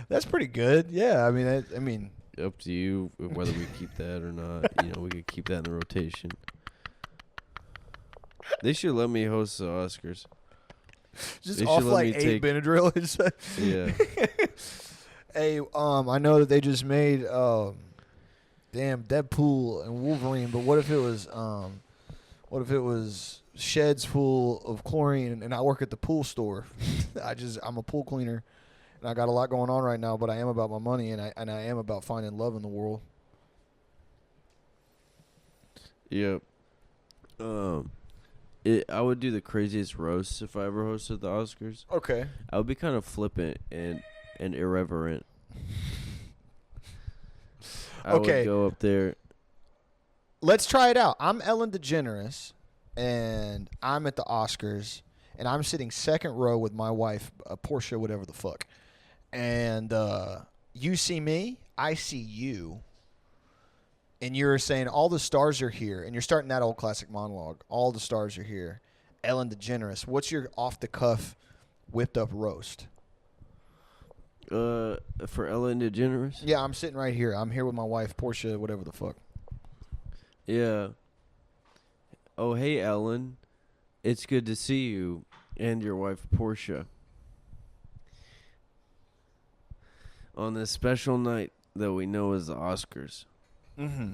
that's pretty good. Yeah, I mean. Up to you whether we keep that or not. We could keep that in the rotation. They should let me host the Oscars. Just They off should let like me 8 take- Benadryl. It's like- Yeah. Hey, I know that they just made damn Deadpool and Wolverine, but what if it was sheds full of chlorine and I work at the pool store? I'm a pool cleaner and I got a lot going on right now, but I am about my money and I am about finding love in the world. Yep. I would do the craziest roast if I ever hosted the Oscars. Okay. I would be kind of flippant and irreverent. I Okay. would go up there. Let's try it out. I'm Ellen DeGeneres and I'm at the Oscars and I'm sitting second row with my wife, Portia, whatever the fuck. And you see me, I see you. And you're saying all the stars are here, and you're starting that old classic monologue. All the stars are here. Ellen DeGeneres. What's your off-the-cuff, whipped-up roast? For Ellen DeGeneres? Yeah, I'm sitting right here. I'm here with my wife, Portia, whatever the fuck. Yeah. Oh, hey, Ellen. It's good to see you and your wife, Portia. On this special night that we know as the Oscars. Mm-hmm.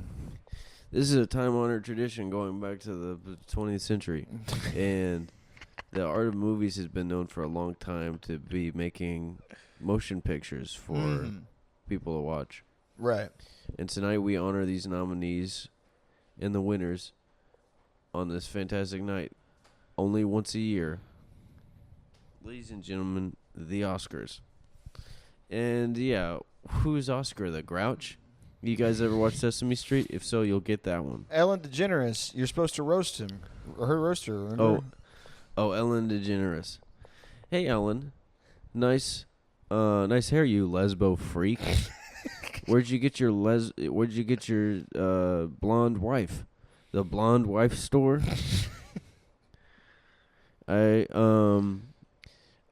This is a time-honored tradition going back to the 20th century. And the art of movies has been known for a long time to be making motion pictures for people to watch. Right. And tonight we honor these nominees and the winners on this fantastic night. Only once a year. Ladies and gentlemen, the Oscars. And yeah, who's Oscar the Grouch? You guys ever watch Sesame Street? If so, you'll get that one. Ellen DeGeneres, you're supposed to roast him. Or her roast her. Remember? Oh, Ellen DeGeneres. Hey, Ellen. Nice hair, you lesbo freak. Where'd you get your blonde wife? The blonde wife store? I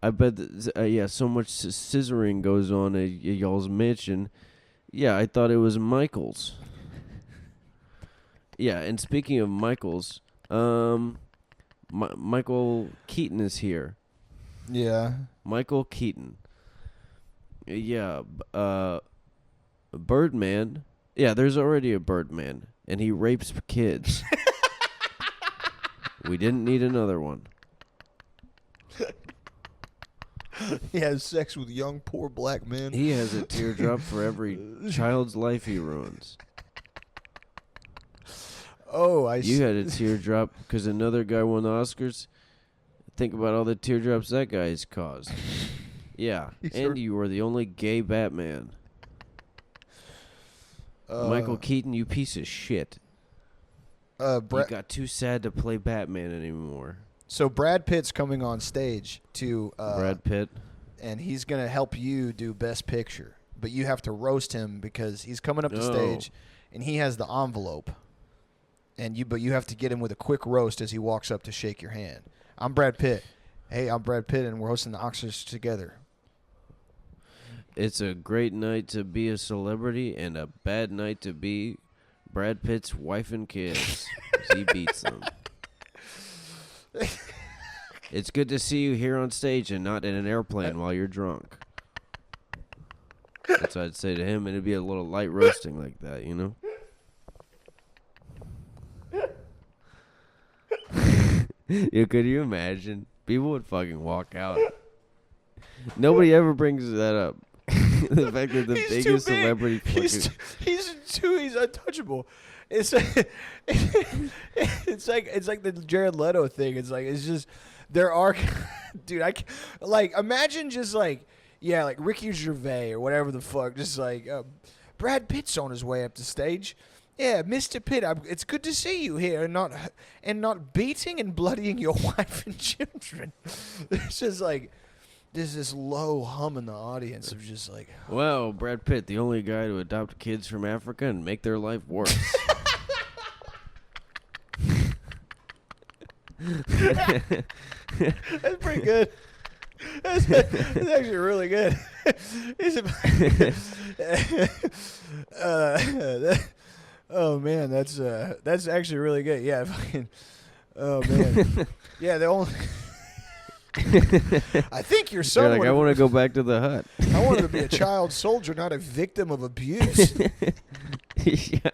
bet so much scissoring goes on at y'all's mansion. Yeah, I thought it was Michael's. Yeah, and speaking of Michael's, Michael Keaton is here. Yeah. Michael Keaton. Yeah, Birdman. Yeah, there's already a Birdman, and he rapes kids. We didn't need another one. He has sex with young, poor black men. He has a teardrop for every child's life he ruins. Oh, I see. You had a teardrop because another guy won the Oscars. Think about all the teardrops that guy has caused. Yeah, and you were the only gay Batman. Michael Keaton, you piece of shit. You got too sad to play Batman anymore. So Brad Pitt's coming on stage to Brad Pitt, and he's gonna help you do Best Picture, but you have to roast him because he's coming up to stage, and he has the envelope, but you have to get him with a quick roast as he walks up to shake your hand. I'm Brad Pitt. Hey, I'm Brad Pitt, and we're hosting the Oscars together. It's a great night to be a celebrity and a bad night to be Brad Pitt's wife and kids. 'Cause he beats them. It's good to see you here on stage and not in an airplane while you're drunk. That's what I'd say to him, and it'd be a little light roasting like that, you know? Yeah, could you imagine? People would fucking walk out. Nobody ever brings that up. The fact that the biggest celebrity he's untouchable. It's like, it's like the Jared Leto thing. It's just there are dude, imagine just like Ricky Gervais or whatever the fuck, just like Brad Pitt's on his way up the stage. Yeah, Mr. Pitt, it's good to see you here and not beating and bloodying your wife and children. It's just like there's this low hum in the audience of just like, wow, Brad Pitt, the only guy to adopt kids from Africa and make their life worse. That's pretty good. That's actually really good. Oh man, that's actually really good. Yeah, fucking. Oh man. Yeah, the only. I think your You're son. like, I want to go back to the hut. I wanted to be a child soldier, not a victim of abuse. Yeah.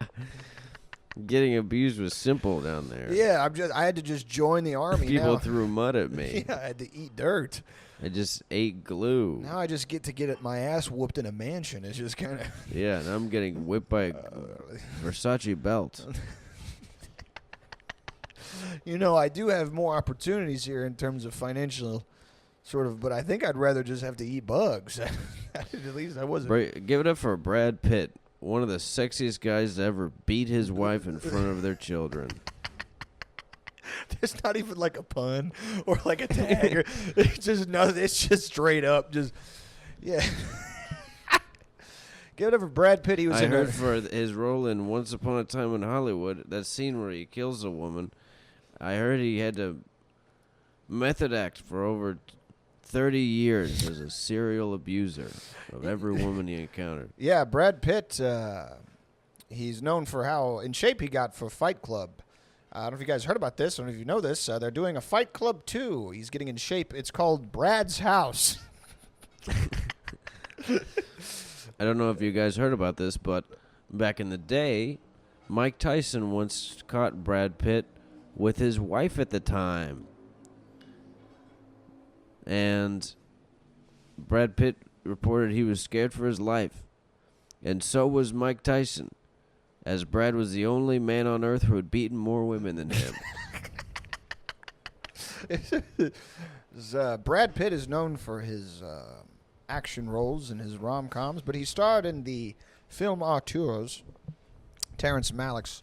Getting abused was simple down there. Yeah, I had to just join the army. People now. threw mud at me. Yeah, I had to eat dirt. I just ate glue. Now I just get my ass whooped in a mansion. It's just kind of. Yeah, and I'm getting whipped by a Versace belt. I do have more opportunities here in terms of financial sort of, but I think I'd rather just have to eat bugs. At least I wasn't. Give it up for Brad Pitt, one of the sexiest guys to ever beat his wife in front of their children. There's not even like a pun or like a tag. Or, it's just nothing. It's just straight up. Just, yeah. Give it up for Brad Pitt. He was I in heard for his role in Once Upon a Time in Hollywood, that scene where he kills a woman, I heard he had to method act for over 30 years as a serial abuser of every woman he encountered. Yeah, Brad Pitt, he's known for how in shape he got for Fight Club. I don't know if you guys heard about this. I don't know if you know this. They're doing a Fight Club 2. He's getting in shape. It's called Brad's House. I don't know if you guys heard about this, but back in the day, Mike Tyson once caught Brad Pitt with his wife at the time. And Brad Pitt reported he was scared for his life. And so was Mike Tyson, as Brad was the only man on earth who had beaten more women than him. Brad Pitt is known for his action roles and his rom-coms, but he starred in the film Auteurs, Terrence Malick's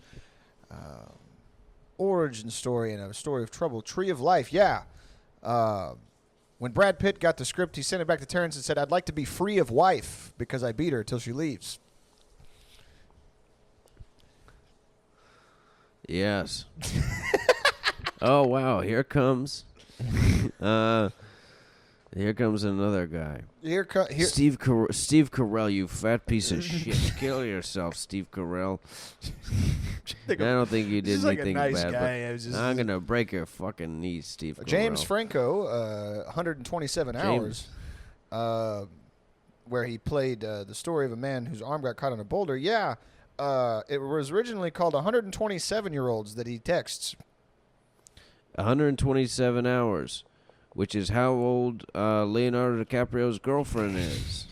origin story and a story of trouble, Tree of Life. Yeah. When Brad Pitt got the script, he sent it back to Terrence and said, I'd like to be free of wife because I beat her till she leaves. Yes. Oh, wow. Here comes another guy. Steve Carell, you fat piece of shit. Kill yourself, Steve Carell. I don't think you did anything like a nice bad, guy. but I'm going to break your fucking knees, Steve Carell. James Franco, 127 hours, where he played the story of a man whose arm got caught on a boulder. Yeah, it was originally called 127-year-olds that he texts. 127 hours, which is how old Leonardo DiCaprio's girlfriend is.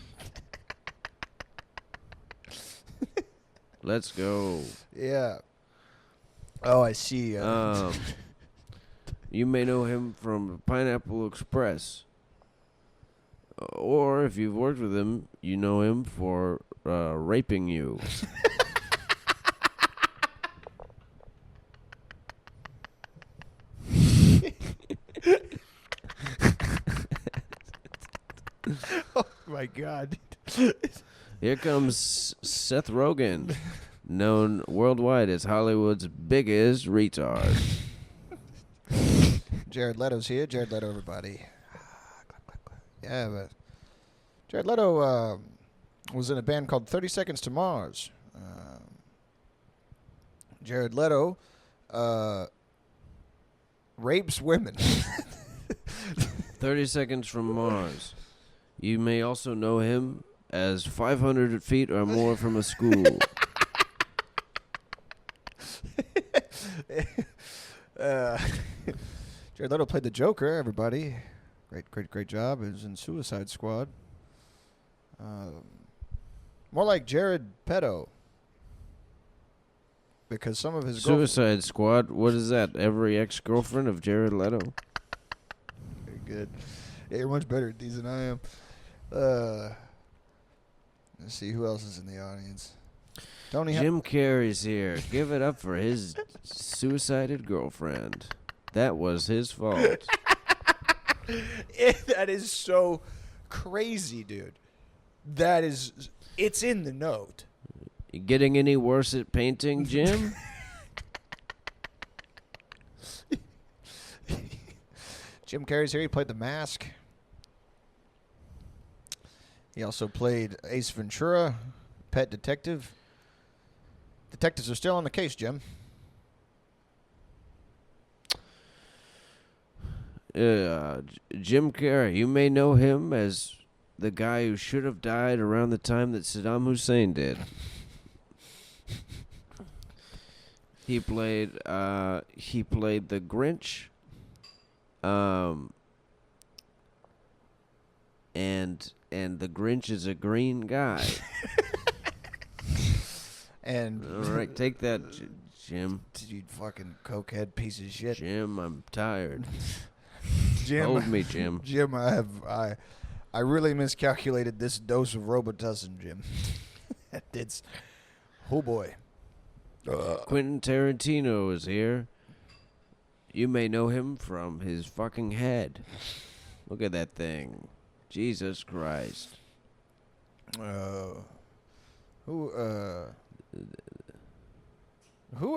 Let's go. Yeah. Oh, I see. You may know him from Pineapple Express. Or if you've worked with him, you know him for raping you. Oh, my God. Here comes Seth Rogen, known worldwide as Hollywood's biggest retard. Jared Leto's here. Jared Leto, everybody. Yeah, but Jared Leto was in a band called 30 Seconds to Mars. Jared Leto rapes women. 30 Seconds from Mars. You may also know him as 500 feet or more from a school. Jared Leto played the Joker, everybody. Great job. He was in Suicide Squad. More like Jared Pedo. Because some of his Suicide Squad? What is that? Every ex-girlfriend of Jared Leto? Very good. Yeah, you're much better at these than I am. Let's see who else is in the audience. Jim Carrey's here. Give it up for his suicided girlfriend. That was his fault. That is so crazy, dude. It's in the note. You getting any worse at painting, Jim? Jim Carrey's here. He played The Mask. He also played Ace Ventura, Pet Detective. Detectives are still on the case, Jim. Jim Carrey. You may know him as the guy who should have died around the time that Saddam Hussein did. He played the Grinch. And the Grinch is a green guy. And all right, take that, Jim. You fucking cokehead piece of shit. Jim, I'm tired. Jim, hold me, Jim. Jim, I really miscalculated this dose of Robitussin, Jim. It's, oh boy. Quentin Tarantino is here. You may know him from his fucking head. Look at that thing. Jesus Christ. Who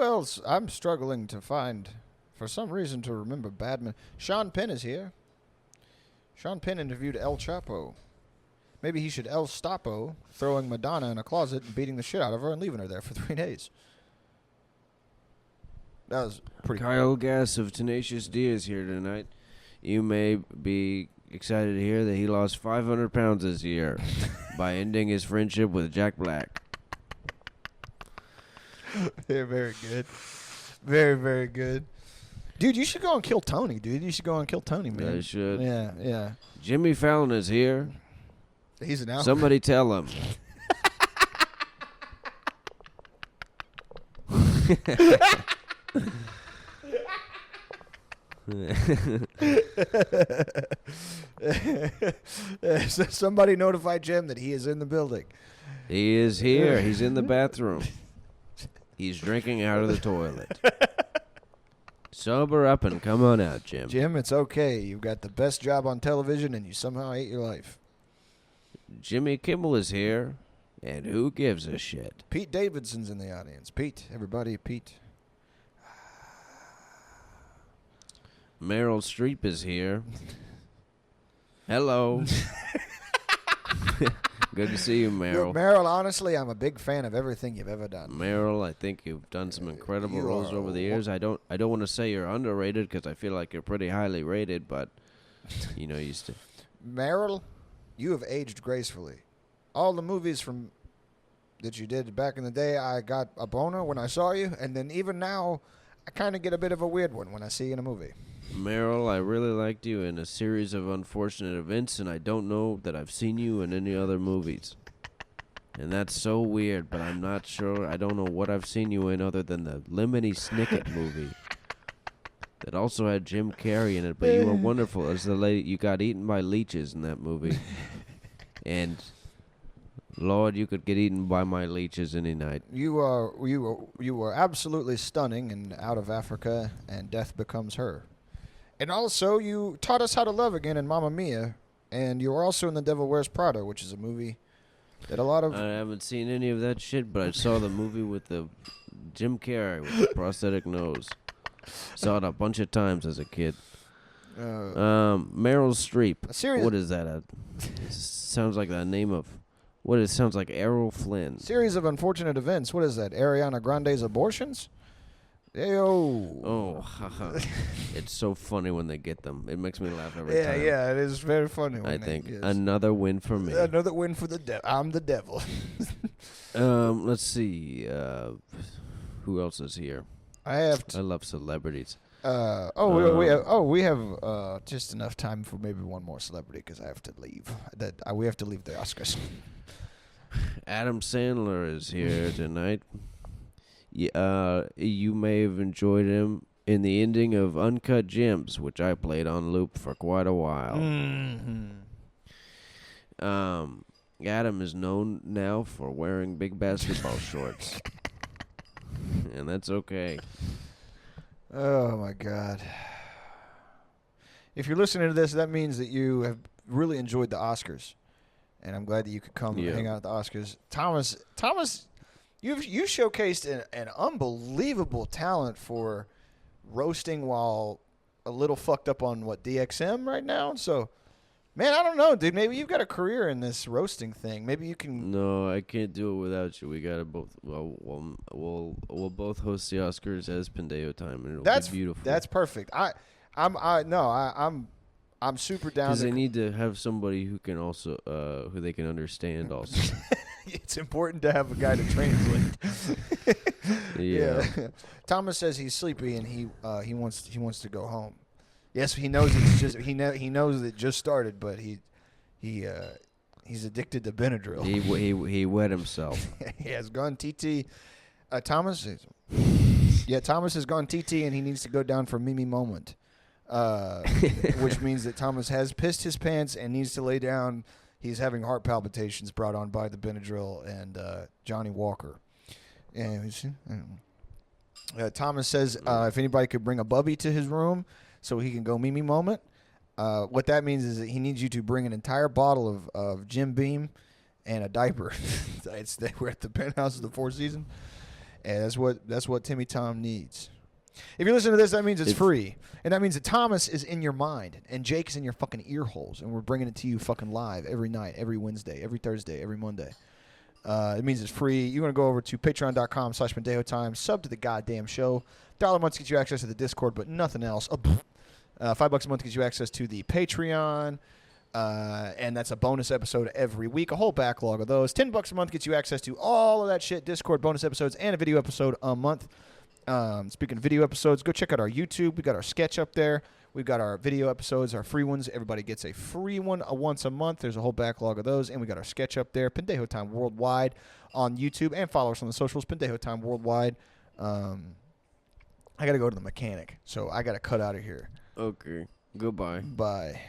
else? I'm struggling to find, for some reason, to remember Badman. Sean Penn is here. Sean Penn interviewed El Chapo. Maybe he should El Stapo, throwing Madonna in a closet and beating the shit out of her and leaving her there for 3 days. That was pretty Kyle Gass of Tenacious D is here tonight. You may be excited to hear that he lost 500 pounds this year by ending his friendship with Jack Black. Yeah, very good. Very, very good. Dude, you should go and kill Tony, dude. You should go and kill Tony, man. I should. Yeah, yeah. Jimmy Fallon is here. He's an out. Somebody tell him. Somebody notify Jim that he is in the building. He is here. He's in the bathroom. He's drinking out of the toilet. Sober up and come on out, Jim. Jim, it's okay. You've got the best job on television and you somehow hate your life. Jimmy Kimmel is here, and who gives a shit? Pete Davidson's in the audience. Pete, everybody, Pete. Meryl Streep is here. Hello. Good to see you, Meryl. Meryl, honestly, I'm a big fan of everything you've ever done. Meryl, I think you've done some incredible roles over the years. I don't want to say you're underrated because I feel like you're pretty highly rated, but you know, you still. Meryl, you have aged gracefully. All the movies from that you did back in the day, I got a boner when I saw you, and then even now, I kind of get a bit of a weird one when I see you in a movie. Meryl, I really liked you in a series of unfortunate events, and I don't know that I've seen you in any other movies. And that's so weird, but I'm not sure. I don't know what I've seen you in other than the Lemony Snicket movie that also had Jim Carrey in it, but you were wonderful as the lady. You got eaten by leeches in that movie. And Lord, you could get eaten by my leeches any night. You were absolutely stunning in Out of Africa and Death Becomes Her. And also, you taught us how to love again in Mamma Mia, and you were also in The Devil Wears Prada, which is a movie that a lot of... I haven't seen any of that shit, but I saw the movie with the Jim Carrey with the prosthetic nose. Saw it a bunch of times as a kid. Meryl Streep. What is that? Sounds like the name of... What it sounds like Errol Flynn. Series of unfortunate events. What is that? Ariana Grande's abortions? Ayo. Oh, haha. It's so funny when they get them. It makes me laugh every time. Yeah, it is very funny. I think another win for me. Another win for the devil. I'm the devil. Let's see. Who else is here? I love celebrities. We have just enough time for maybe one more celebrity because I have to leave. We have to leave the Oscars. Adam Sandler is here tonight. You may have enjoyed him in the ending of Uncut Gems, which I played on loop for quite a while. Mm-hmm. Adam is known now for wearing big basketball shorts, and that's okay. Oh, my God. If you're listening to this, that means that you have really enjoyed the Oscars. And I'm glad that you could come and hang out at the Oscars. Thomas, you showcased an unbelievable talent for roasting while a little fucked up on, DXM right now? So, man, I don't know, dude. Maybe you've got a career in this roasting thing. Maybe you can... No, I can't do it without you. We got to both... We'll both host the Oscars as Pandeo time, and it'll be beautiful. That's perfect. I'm super down. Because they need to have somebody who can also who they can understand also. It's important to have a guy to translate. Yeah. Thomas says he's sleepy and he wants to go home. Yes, he knows it's just he knows it just started, but he's addicted to Benadryl. He wet himself. He has gone TT. Thomas has gone TT and he needs to go down for Mimi moment, which means that Thomas has pissed his pants and needs to lay down. He's having heart palpitations brought on by the Benadryl and Johnny Walker. And Thomas says if anybody could bring a bubby to his room so he can go Mimi moment. What that means is that he needs you to bring an entire bottle of Jim Beam and a diaper. We're at the penthouse of the Four Seasons, and that's what Timmy Tom needs. If you listen to this, that means it's free, and that means that Thomas is in your mind, and Jake is in your fucking ear holes, and we're bringing it to you fucking live every night, every Wednesday, every Thursday, every Monday. It means it's free. You want to go over to patreon.com/PendejoTime, sub to the goddamn show. $1 a month gets you access to the Discord, but nothing else. $5 a month gets you access to the Patreon, and that's a bonus episode every week, a whole backlog of those. $10 a month gets you access to all of that shit, Discord, bonus episodes, and a video episode a month. Speaking of video episodes, go check out our YouTube. We got our sketch up there. We've got our video episodes, our free ones. Everybody gets a free one once a month. There's a whole backlog of those, and we got our sketch up there. Pendejo Time Worldwide on YouTube, and follow us on the socials. Pendejo Time Worldwide. I got to go to the mechanic, so I got to cut out of here. Okay. Goodbye. Bye.